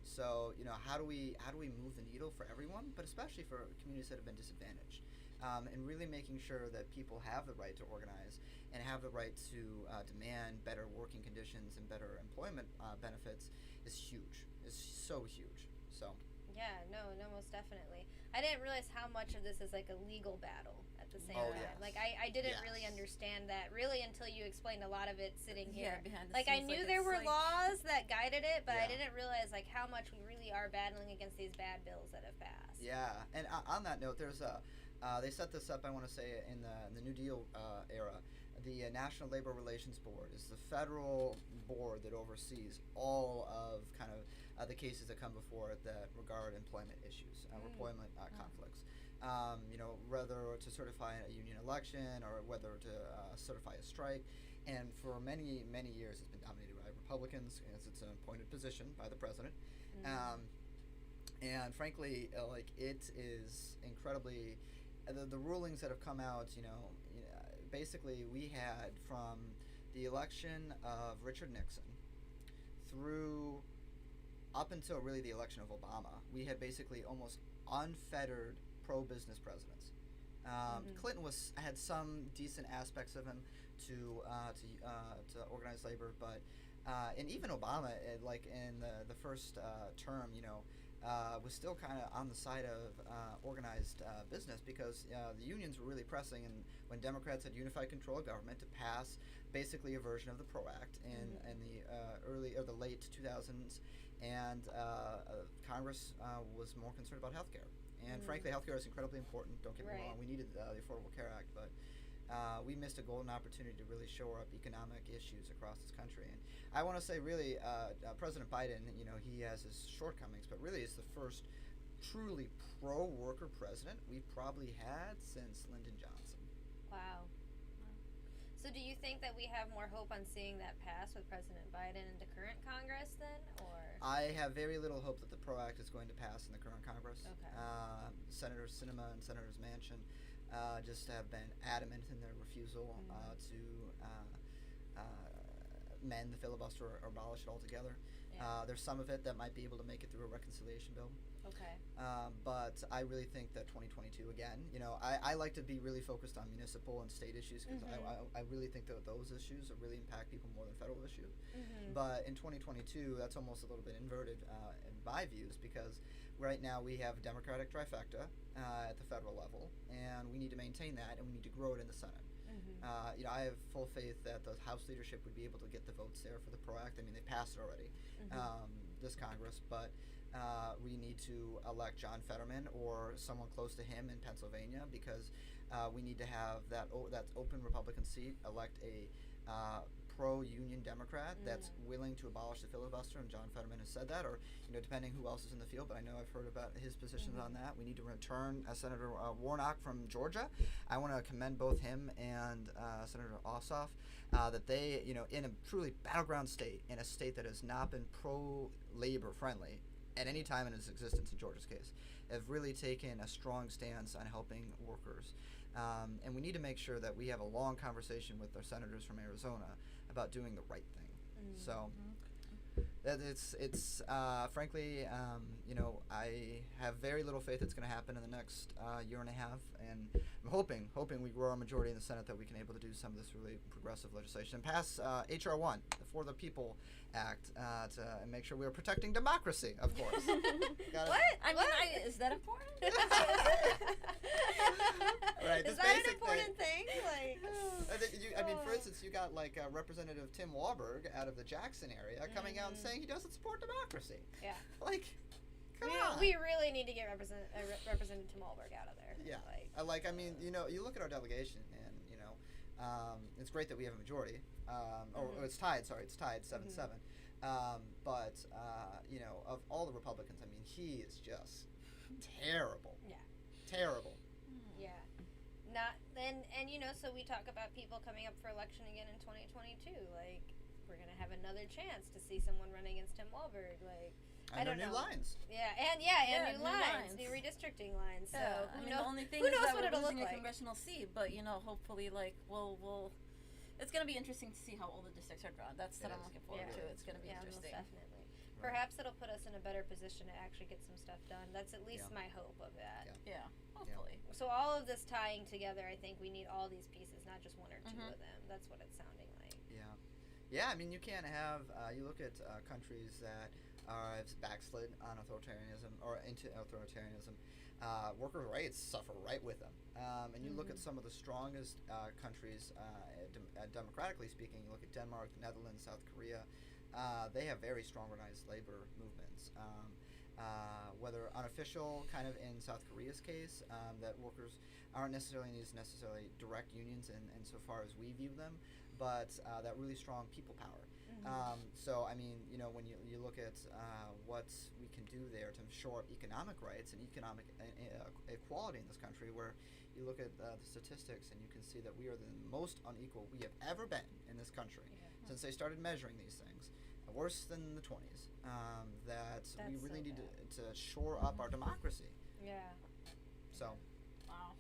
So how do we move the needle for everyone, but especially for communities that have been disadvantaged, and really making sure that people have the right to organize and have the right to demand better working conditions and better employment benefits is huge. It's so huge. So. Yeah, no, most definitely. I didn't realize how much of this is like a legal battle at the same time. Yes. Like I didn't really understand that really until you explained a lot of it sitting here. Behind the Like I scenes, knew like, there it's were like- laws that guided it, but I didn't realize like how much we really are battling against these bad bills that have passed. Yeah, and on that note, there's they set this up, I want to say, in the New Deal era. The National Labor Relations Board is the federal board that oversees all of kind of the cases that come before it that regard employment issues, employment conflicts. Whether to certify a union election or whether to certify a strike. And for many, many years, it's been dominated by Republicans, as it's an appointed position by the president. And frankly, it is incredibly, the rulings that have come out, basically we had from the election of Richard Nixon through up until really the election of Obama, we had basically almost unfettered pro-business presidents. Clinton had some decent aspects of him to organize labor, but and even Obama, like in the first term, was still kind of on the side of organized business, because the unions were really pressing, and when Democrats had unified control of government, to pass basically a version of the PRO Act in the early or the late 2000s, and Congress was more concerned about health care. And frankly, healthcare is incredibly important. Don't get me Right. wrong. We needed the Affordable Care Act, but we missed a golden opportunity to really shore up economic issues across this country. And I want to say, really, President Biden, he has his shortcomings, but really, it's the first truly pro-worker president we've probably had since Lyndon Johnson. Wow. So do you think that we have more hope on seeing that pass with President Biden in the current Congress then, or? I have very little hope that the PRO Act is going to pass in the current Congress. Okay. Senator Sinema and Senators Manchin just have been adamant in their refusal to mend the filibuster or abolish it altogether. Yeah. There's some of it that might be able to make it through a reconciliation bill. Okay. But I really think that 2022, again, I like to be really focused on municipal and state issues because I really think that those issues really impact people more than federal issues. But in 2022, that's almost a little bit inverted in my views, because right now we have a Democratic trifecta at the federal level, and we need to maintain that, and we need to grow it in the Senate. I have full faith that the House leadership would be able to get the votes there for the PRO Act. I mean, they passed it already, this Congress, but we need to elect John Fetterman or someone close to him in Pennsylvania, because we need to have that open Republican seat elect a pro-union Democrat that's willing to abolish the filibuster, and John Fetterman has said that, or depending who else is in the field, but I know I've heard about his positions on that. We need to return Senator Warnock from Georgia. I want to commend both him and Senator Ossoff that they, in a truly battleground state, in a state that has not been pro-labor friendly at any time in its existence in Georgia's case, have really taken a strong stance on helping workers. And we need to make sure that we have a long conversation with our senators from Arizona about doing the right thing. So that it's frankly, I have very little faith it's going to happen in the next year and a half, and I'm hoping we grow our majority in the Senate that we can able to do some of this really progressive legislation and pass H.R. 1, the For the People Act, to make sure we are protecting democracy, of course. What? Is that important? Right, Is this that an basic important thing? Like, for instance, you got like Representative Tim Walberg out of the Jackson area coming out and saying he doesn't support democracy. Yeah. Like, come on. We really need to get Representative Tim Walberg out of there. Yeah. Like, You look at our delegation, and it's great that we have a majority. It's tied. Sorry, it's tied 7-7. But of all the Republicans, I mean, he is just terrible. Yeah. Terrible. Yeah. So we talk about people coming up for election again in 2022. Like, we're gonna have another chance to see someone run against Tim Walberg. Like, I don't know. New lines. Yeah, and new lines, new redistricting lines. So The only thing who is knows that what we're it'll look losing a like? congressional seat, but hopefully, we'll. It's gonna be interesting to see how all the districts are drawn. That's what I'm looking forward to. It's gonna be interesting. Most definitely. Perhaps it'll put us in a better position to actually get some stuff done. That's at least my hope of that. Yeah, hopefully. So all of this tying together, I think we need all these pieces, not just one or two of them. That's what it's sounding like. Yeah, I mean, you can't have, you look at countries that have backslid on authoritarianism or into authoritarianism, worker rights suffer right with them. And you look at some of the strongest countries, democratically speaking, you look at Denmark, the Netherlands, South Korea, they have very strong organized labor movements. Whether unofficial, kind of in South Korea's case, that workers aren't necessarily direct unions in so far as we view them, but that really strong people power. So, I mean, when you look at what we can do there to shore up economic rights and economic equality in this country, where you look at the statistics and you can see that we are the most unequal we have ever been in this country since they started measuring these things, worse than the 20s, that we really need to shore up our democracy. Yeah. So. Wow.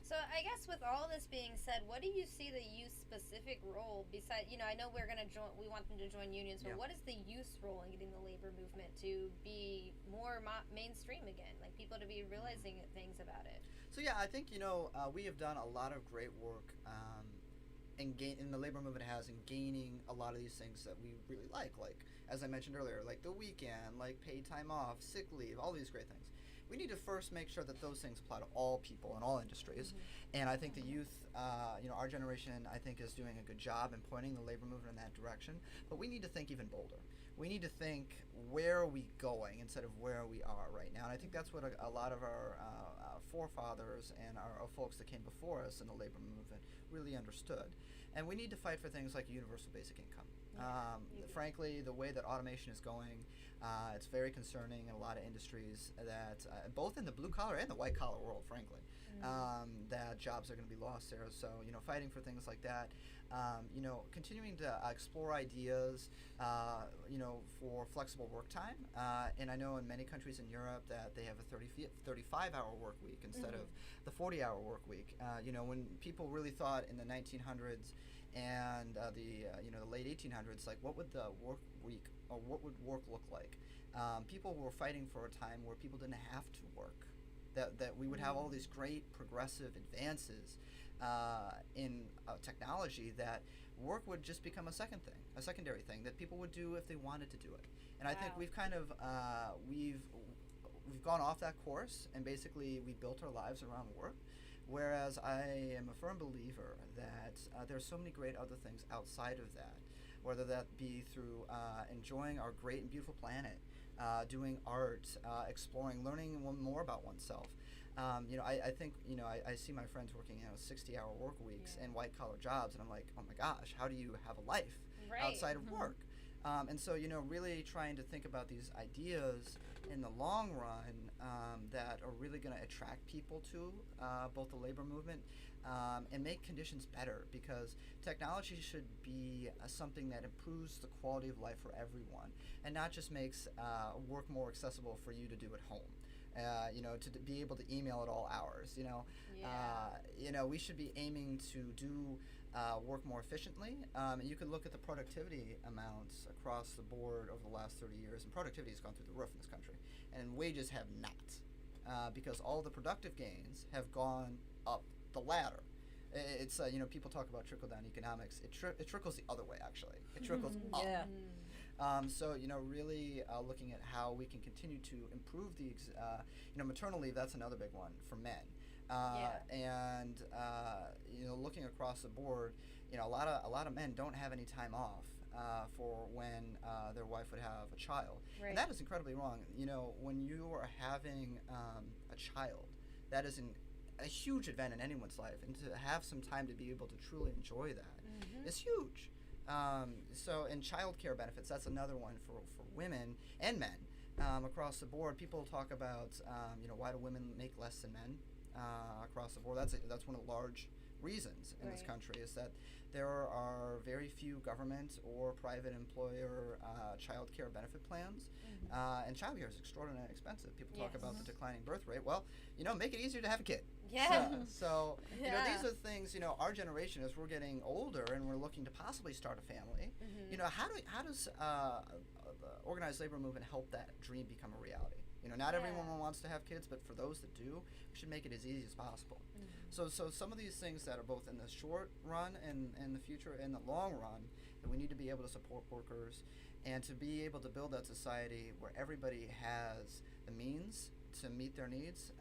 So I guess with all this being said, what do you see the youth-specific role besides, I know we're going to join, we want them to join unions, but what is the youth's role in getting the labor movement to be more mainstream again, like people to be realizing things about it? So yeah, I think, we have done a lot of great work in the labor movement has in gaining a lot of these things that we really like, as I mentioned earlier, like the weekend, like paid time off, sick leave, all these great things. we need to first make sure that those things apply to all people in all industries. And I think the youth, our generation, I think, is doing a good job in pointing the labor movement in that direction. But we need to think even bolder. We need to think, where are we going instead of where we are right now? And I think that's what a lot of our forefathers and our folks that came before us in the labor movement really understood. And we need to fight for things like universal basic income. Frankly, the way that automation is going, it's very concerning in a lot of industries that, both in the blue collar and the white collar world, frankly, that jobs are going to be lost there. So, fighting for things like that, continuing to explore ideas, for flexible work time. And I know in many countries in Europe that they have a 35-hour work week instead of the 40-hour work week. When people really thought in the 1900s and the late 1800s, like, what would the work week or what would work look like? People were fighting for a time where people didn't have to work, that we would have all these great progressive advances in technology, that work would just become a secondary thing that people would do if they wanted to do it. And I think we've kind of we've gone off that course, and basically we built our lives around work. Whereas I am a firm believer that there's so many great other things outside of that, whether that be through enjoying our great and beautiful planet, doing art, exploring, learning more about oneself. I think, I see my friends working 60-hour work weeks and white-collar jobs, and I'm like, oh my gosh, how do you have a life outside of work? And so, really trying to think about these ideas in the long run that are really going to attract people to both the labor movement and make conditions better, because technology should be something that improves the quality of life for everyone, and not just makes work more accessible for you to do at home. To be able to email at all hours. We should be aiming to do work more efficiently. You can look at the productivity amounts across the board over the last 30 years, and productivity has gone through the roof in this country, and wages have not, because all the productive gains have gone up the ladder. It's people talk about trickle-down economics. It trickles the other way, actually. It trickles up. So, really looking at how we can continue to improve the, maternal leave, that's another big one for men. And, looking across the board, a lot of men don't have any time off for when their wife would have a child. Right. And that is incredibly wrong. When you are having a child, that is a huge event in anyone's life, and to have some time to be able to truly enjoy that is huge. So in child care benefits, that's another one for women and men across the board. People talk about, why do women make less than men across the board? That's one of the large reasons in this country, is that there are very few government or private employer child care benefit plans, and child care is extraordinarily expensive. People talk about the declining birth rate. Well, make it easier to have a kid. So these are things, our generation, as we're getting older and we're looking to possibly start a family, how does the organized labor movement help that dream become a reality? Not everyone wants to have kids, but for those that do, we should make it as easy as possible. So some of these things that are both in the short run and the future and the long run, that we need to be able to support workers and to be able to build that society where everybody has the means to meet their needs,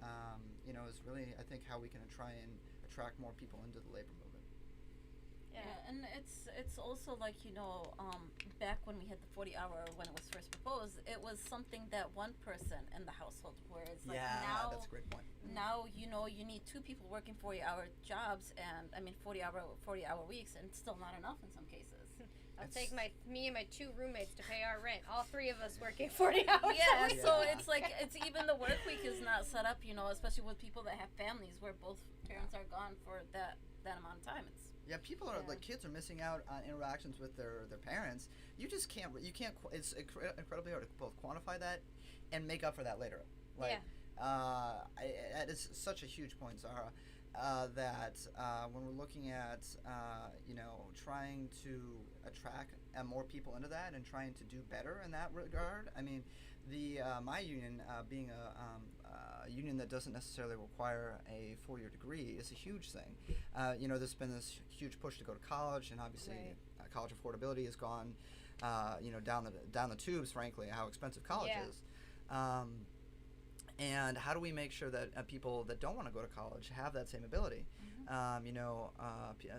is really, I think, how we can try and attract more people into the labor movement. And it's also like, back when we had the 40-hour, when it was first proposed, it was something that one person in the household, whereas like now, that's a great point. Now, you need two people working 40-hour jobs, and 40-hour weeks, and it's still not enough in some cases. I'll take me and my two roommates to pay our rent. All three of us working 40 hours. So it's like, it's even the work week is not set up, especially with people that have families where both parents are gone for that amount of time. People are like, kids are missing out on interactions with their parents. You just can't. It's incredibly hard to both quantify that and make up for that later. That is such a huge point, Zahara. That when we're looking at trying to attract more people into that and trying to do better in that regard. My union, being a union that doesn't necessarily require a 4-year degree, is a huge thing. There's been this huge push to go to college, and obviously college affordability has gone down the tubes, frankly, how expensive college is. And how do we make sure that people that don't want to go to college have that same ability?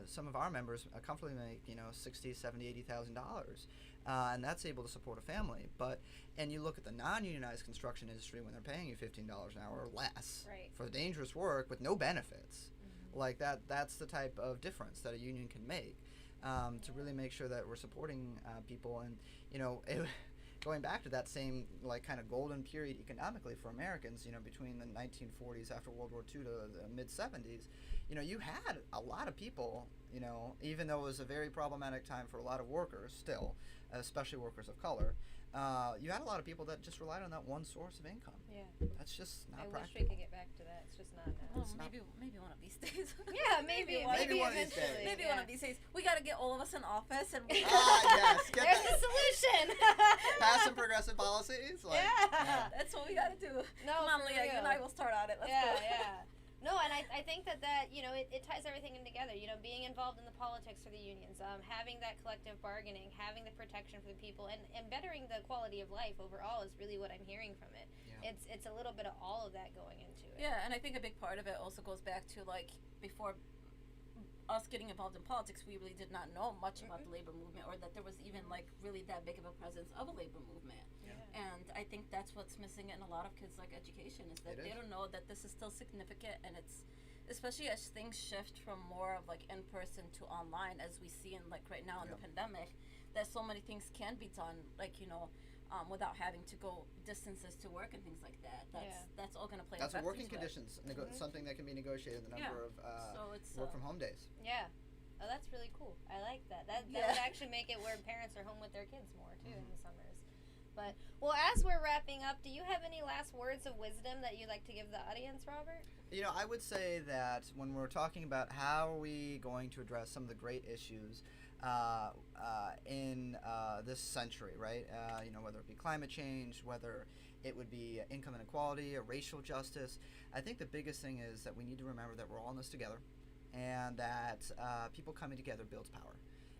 Some of our members comfortably make, $60,000, $70,000, $80,000, and that's able to support a family. And you look at the non-unionized construction industry when they're paying you $15 an hour or less for dangerous work with no benefits. Like that's the type of difference that a union can make, to really make sure that we're supporting people. And going back to that same kind of golden period economically for Americans, between the 1940s after World War II to the mid 70s, you had a lot of people, even though it was a very problematic time for a lot of workers still, especially workers of color, you had a lot of people that just relied on that one source of income. Yeah. That's just not I practical. wish we could get back to that. It's just not now. Well, maybe one of these days. Yeah, maybe one of these eventually. days. Maybe one of these days. We got to get all of us in office and Yes. There's the solution. Pass some progressive policies. Yeah. That's what we got to do. No, Come on, for Leah, you real. and I will start on it. Let's go. Yeah. No, and I think that it ties everything in together. Being involved in the politics for the unions, having that collective bargaining, having the protection for the people, and bettering the quality of life overall is really what I'm hearing from it. Yeah. It's a little bit of all of that going into it. Yeah, and I think a big part of it also goes back to before us getting involved in politics, we really did not know much about the labor movement, or that there was even really that big of a presence of a labor movement. And I think that's what's missing in a lot of kids' education, is that they don't know that this is still significant, and it's especially as things shift from more of in-person to online, as we see in right now in the pandemic, that so many things can be done without having to go distances to work and things like that. That's all going to play. That's a working conditions, something that can be negotiated. The number of work from home days. Yeah. Oh, that's really cool. I like that. That would actually make it where parents are home with their kids more too in the summers. But as we're wrapping up, do you have any last words of wisdom that you'd like to give the audience, Robert? I would say that when we're talking about how are we going to address some of the great issues in this century, right? Whether it be climate change, whether it would be income inequality or racial justice, I think the biggest thing is that we need to remember that we're all in this together, and that people coming together builds power.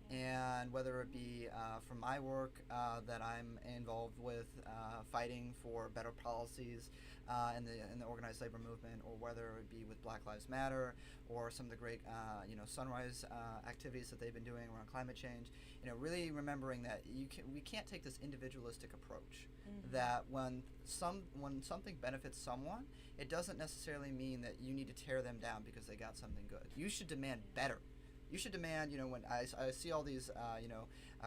And whether it be from my work that I'm involved with, fighting for better policies in the organized labor movement, or whether it be with Black Lives Matter, or some of the great sunrise activities that they've been doing around climate change, really remembering that we can't take this individualistic approach. That when something benefits someone, it doesn't necessarily mean that you need to tear them down because they got something good. You should demand better. You should demand, when I see all these,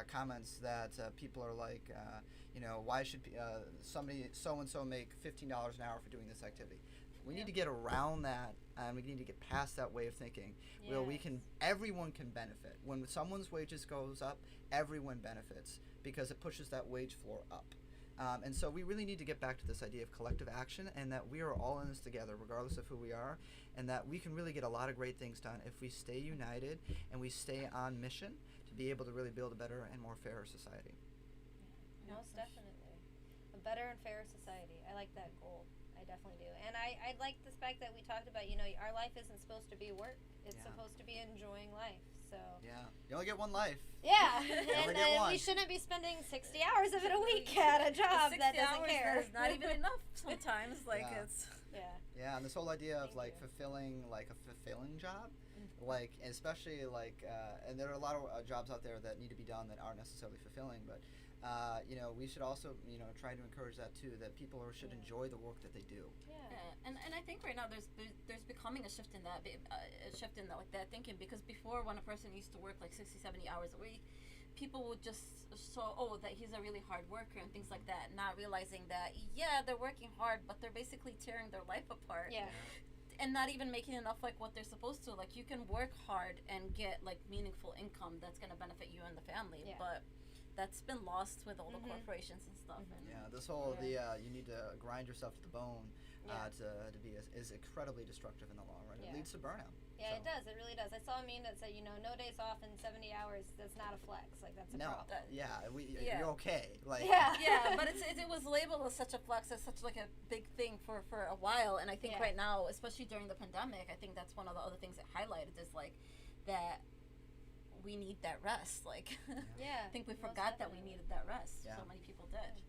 comments that people are like, why should somebody so-and-so make $15 an hour for doing this activity? We need to get around that, and we need to get past that way of thinking, where everyone can benefit. When someone's wages goes up, everyone benefits, because it pushes that wage floor up. And so we really need to get back to this idea of collective action, and that we are all in this together, regardless of who we are, and that we can really get a lot of great things done if we stay united and we stay on mission to be able to really build a better and more fairer society. Most definitely. A better and fairer society. I like that goal. I definitely do. And I like the fact that we talked about, our life isn't supposed to be work. It's supposed to be enjoying life. So yeah, you only get one life. Yeah, and we shouldn't be spending 60 hours of it a week at a job that doesn't care. Is not even enough sometimes. It's yeah, and this whole idea of fulfilling a fulfilling job, especially and there are a lot of jobs out there that need to be done that aren't necessarily fulfilling, but we should also try to encourage that too, that people should enjoy the work that they do. And I think right now there's becoming a shift in that that thinking, because before, when a person used to work 60, 70 hours a week, people would just that he's a really hard worker and things like that, not realizing that they're working hard, but they're basically tearing their life apart. And not even making enough what they're supposed to. You can work hard and get meaningful income that's going to benefit you and the family, but that's been lost with all the corporations and stuff. And this whole you need to grind yourself to the bone to be is incredibly destructive in the long run. It leads to burnout. Yeah, it does. It really does. I saw a meme that said, no days off in 70 hours. That's not a flex. That's a problem. You're okay. But it was labeled as such a flex, as such a big thing for a while. And I think right now, especially during the pandemic, I think that's one of the other things that highlighted is that we need that rest. I think we forgot that we needed that rest. So many people did.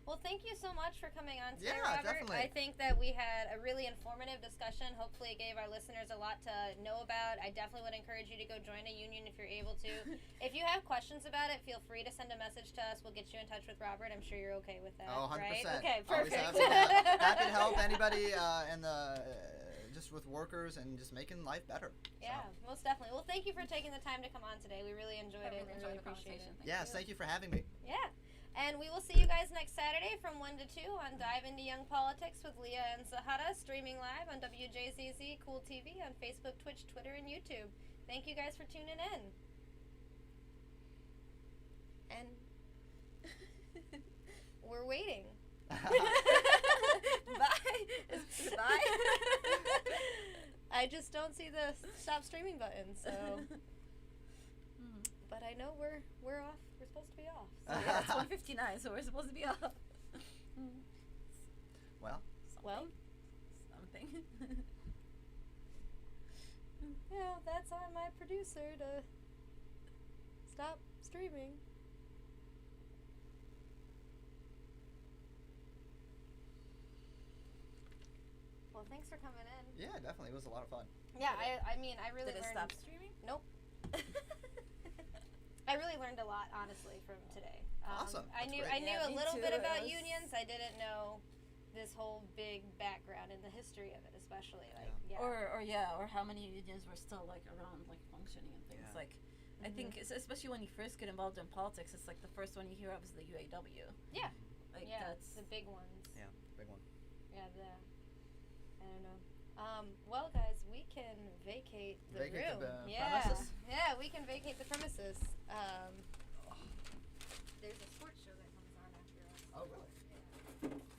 Well, thank you so much for coming on today, Yeah, Robert. definitely. I think that we had a really informative discussion. Hopefully it gave our listeners a lot to know about. I definitely would encourage you to go join a union if you're able to. If you have questions about it, feel free to send a message to us. We'll get you in touch with Robert. I'm sure you're okay with that, Oh, 100%. right? Okay, Always perfect. happy to help anybody in the just with workers and just making life better. Yeah, most definitely. Well, thank you for taking the time to come on today. We really enjoyed I it. really We enjoyed really the appreciate conversation. it. Yes, thank you for having me. Yeah. And we will see you guys next Saturday from 1 to 2 on Dive Into Young Politics with Leah and Zahara, streaming live on WJZZ Cool TV on Facebook, Twitch, Twitter, and YouTube. Thank you guys for tuning in. And we're waiting. Bye. Is it bye? I just don't see the stop streaming button, so. But I know we're off. We're supposed to be off. So yeah, it's 1:59, so we're supposed to be off. Well, Something. Yeah, that's on my producer to stop streaming. Well, thanks for coming in. yeah, definitely. It was a lot of fun. Yeah, I mean, I really Did it learned. stop streaming? Nope. I really learned a lot, honestly, from today. Awesome. I That's knew great. I knew Yeah, a me little too. bit It about was- unions. I didn't know this whole big background and the history of it, especially. Like, yeah. Or how many unions were still like around, like functioning and things. Yeah. Like, I think especially when you first get involved in politics, it's like the first one you hear of is the UAW. Yeah. Like Yeah, that's the big ones. Yeah, big one. Yeah, I don't know. Well, guys, we can vacate the Vacate room. the yeah. premises? Yeah, we can vacate the premises. There's a sports show that comes on after us. Oh, really? Yeah.